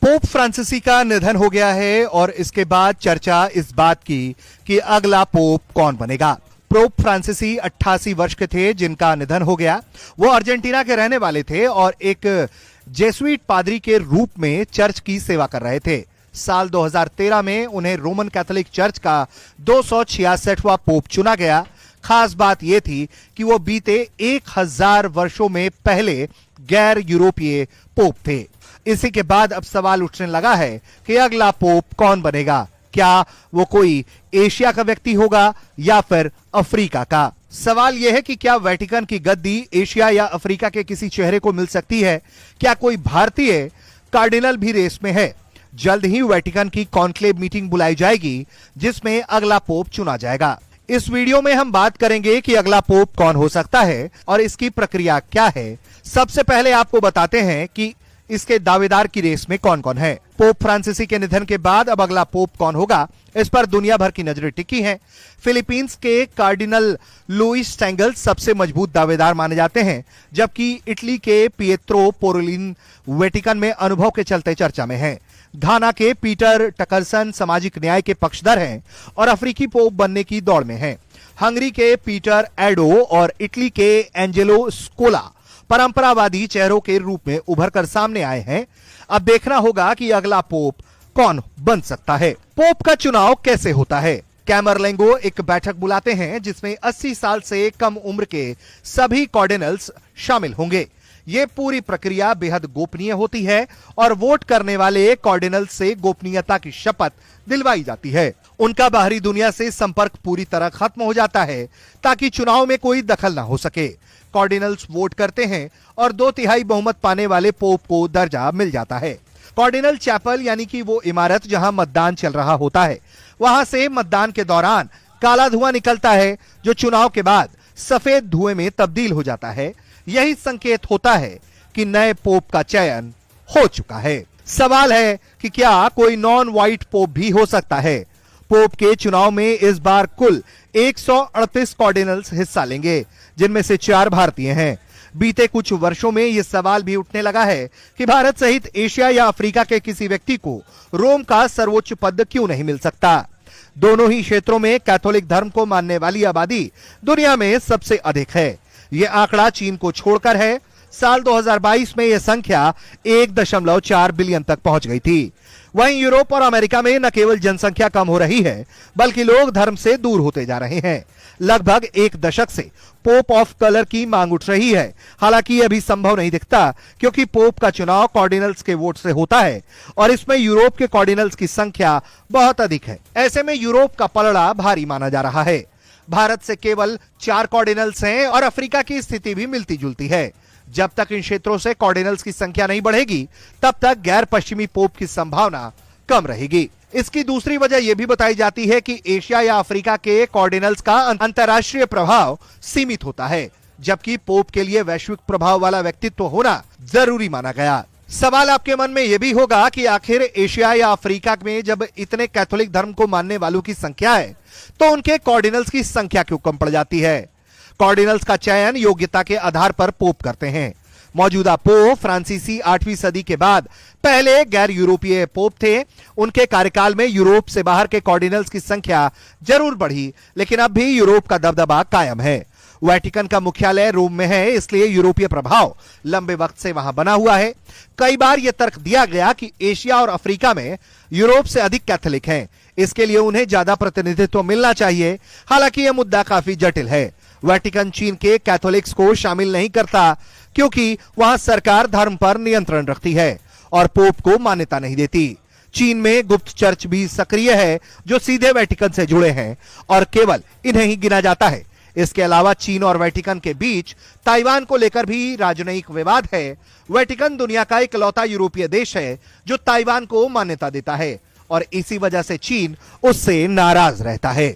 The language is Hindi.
पोप फ्रांसिसी का निधन हो गया है और इसके बाद चर्चा इस बात की कि अगला पोप कौन बनेगा। पोप फ्रांसिसी 88 वर्ष के थे जिनका निधन हो गया। वो अर्जेंटीना के रहने वाले थे और एक जेसुइट पादरी के रूप में चर्च की सेवा कर रहे थे। साल 2013 में उन्हें रोमन कैथोलिक चर्च का 266वां पोप चुना गया। खास बात यह थी कि वो बीते 1000 वर्षों में पहले गैर यूरोपीय पोप थे। इसी के बाद अब सवाल उठने लगा है कि अगला पोप कौन बनेगा। क्या वो कोई एशिया का व्यक्ति होगा या फिर अफ्रीका का। सवाल यह है कि क्या वेटिकन की गद्दी एशिया या अफ्रीका के किसी चेहरे को मिल सकती है। क्या कोई भारतीय कार्डिनल भी रेस में है। जल्द ही वेटिकन की कॉन्क्लेव मीटिंग बुलाई जाएगी जिसमें अगला पोप चुना जाएगा। इस वीडियो में हम बात करेंगे कि अगला पोप कौन हो सकता है और इसकी प्रक्रिया क्या है। सबसे पहले आपको बताते हैं कि इसके दावेदार की रेस में कौन कौन है। पोप फ्रांसिसी के निधन के बाद अब अगला पोप कौन होगा, इस पर दुनिया भर की नजरें टिकी हैं। फिलीपींस के कार्डिनल लुइस टैंगल सबसे मजबूत दावेदार माने जाते हैं, जबकि इटली के पिएत्रो पोरोलिन वेटिकन में अनुभव के चलते चर्चा में हैं। घाना के पीटर टकरसन सामाजिक न्याय के पक्षधर हैं और अफ्रीकी पोप बनने की दौड़ में हैं। हंगरी के पीटर एडो और इटली के एंजेलो स्कोला परंपरावादी चेहरों के रूप में उभर कर सामने आए हैं। अब देखना होगा कि अगला पोप कौन बन सकता है। पोप का चुनाव कैसे होता है। कैमरलेंगो एक बैठक बुलाते हैं जिसमें 80 साल से कम उम्र के सभी कार्डिनल्स शामिल होंगे। ये पूरी प्रक्रिया बेहद गोपनीय होती है और वोट करने वाले कार्डिनल से गोपनीयता की शपथ दिलवाई जाती है। उनका बाहरी दुनिया से संपर्क पूरी तरह खत्म हो जाता है ताकि चुनाव में कोई दखल ना हो सके। कार्डिनल्स वोट करते हैं और 2/3 बहुमत पाने वाले पोप को दर्जा मिल जाता है। कार्डिनल चैपल यानी कि वो इमारत जहां मतदान चल रहा होता है, वहां से मतदान के दौरान काला धुआं निकलता है जो चुनाव के बाद सफेद धुएं में तब्दील हो जाता है। यही संकेत होता है कि नए पोप का चयन हो चुका है। सवाल है कि क्या कोई नॉन व्हाइट पोप भी हो सकता है। पोप के चुनाव में इस बार कुल 138 कार्डिनल्स हिस्सा लेंगे, जिनमें से 4 भारतीय हैं। बीते कुछ वर्षों में यह सवाल भी उठने लगा है कि भारत सहित एशिया या अफ्रीका के किसी व्यक्ति को रोम का सर्वोच्च पद क्यों नहीं मिल सकता। दोनों ही क्षेत्रों में कैथोलिक धर्म को मानने वाली आबादी दुनिया में सबसे अधिक है। यह आंकड़ा चीन को छोड़कर है। साल 2022 में यह संख्या 1.4 बिलियन तक पहुंच गई थी। वहीं यूरोप और अमेरिका में न केवल जनसंख्या कम हो रही है बल्कि लोग धर्म से दूर होते जा रहे हैं। लगभग 1 दशक से पोप ऑफ कलर की मांग उठ रही है। हालांकि यह भी संभव नहीं दिखता क्योंकि पोप का चुनाव कार्डिनल्स के वोट से होता है और इसमें यूरोप के कार्डिनल्स की संख्या बहुत अधिक है। ऐसे में यूरोप का पलड़ा भारी माना जा रहा है। भारत से केवल 4 कार्डिनल्स हैं और अफ्रीका की स्थिति भी मिलती जुलती है। जब तक इन क्षेत्रों से कार्डिनल्स की संख्या नहीं बढ़ेगी तब तक गैर पश्चिमी पोप की संभावना कम रहेगी। इसकी दूसरी वजह यह भी बताई जाती है कि एशिया या अफ्रीका के कार्डिनल्स का अंतर्राष्ट्रीय प्रभाव सीमित होता है, जबकि पोप के लिए वैश्विक प्रभाव वाला व्यक्तित्व होना जरूरी माना गया। सवाल आपके मन में यह भी होगा कि आखिर एशिया या अफ्रीका में जब इतने कैथोलिक धर्म को मानने वालों की संख्या है तो उनके कार्डिनल्स की संख्या क्यों कम पड़ जाती है। कार्डिनल्स का चयन योग्यता के आधार पर पोप करते हैं। मौजूदा पोप फ्रांसीसी 8वीं सदी के बाद पहले गैर यूरोपीय पोप थे। उनके कार्यकाल में यूरोप से बाहर के कार्डिनल्स की संख्या जरूर बढ़ी, लेकिन अब भी यूरोप का दबदबा कायम है। वेटिकन का मुख्यालय रोम में है, इसलिए यूरोपीय प्रभाव लंबे वक्त से वहां बना हुआ है। कई बार यह तर्क दिया गया कि एशिया और अफ्रीका में यूरोप से अधिक कैथोलिक हैं, इसके लिए उन्हें ज्यादा प्रतिनिधित्व मिलना चाहिए। हालांकि यह मुद्दा काफी जटिल है। वेटिकन चीन के कैथोलिक्स को शामिल नहीं करता क्योंकि वहां सरकार धर्म पर नियंत्रण रखती है और पोप को मान्यता नहीं देती। चीन में गुप्त चर्च भी सक्रिय है जो सीधे वेटिकन से जुड़े हैं और केवल इन्हें ही गिना जाता है। इसके अलावा चीन और वेटिकन के बीच ताइवान को लेकर भी राजनयिक विवाद है। वेटिकन दुनिया का इकलौता यूरोपीय देश है जो ताइवान को मान्यता देता है और इसी वजह से चीन उससे नाराज रहता है।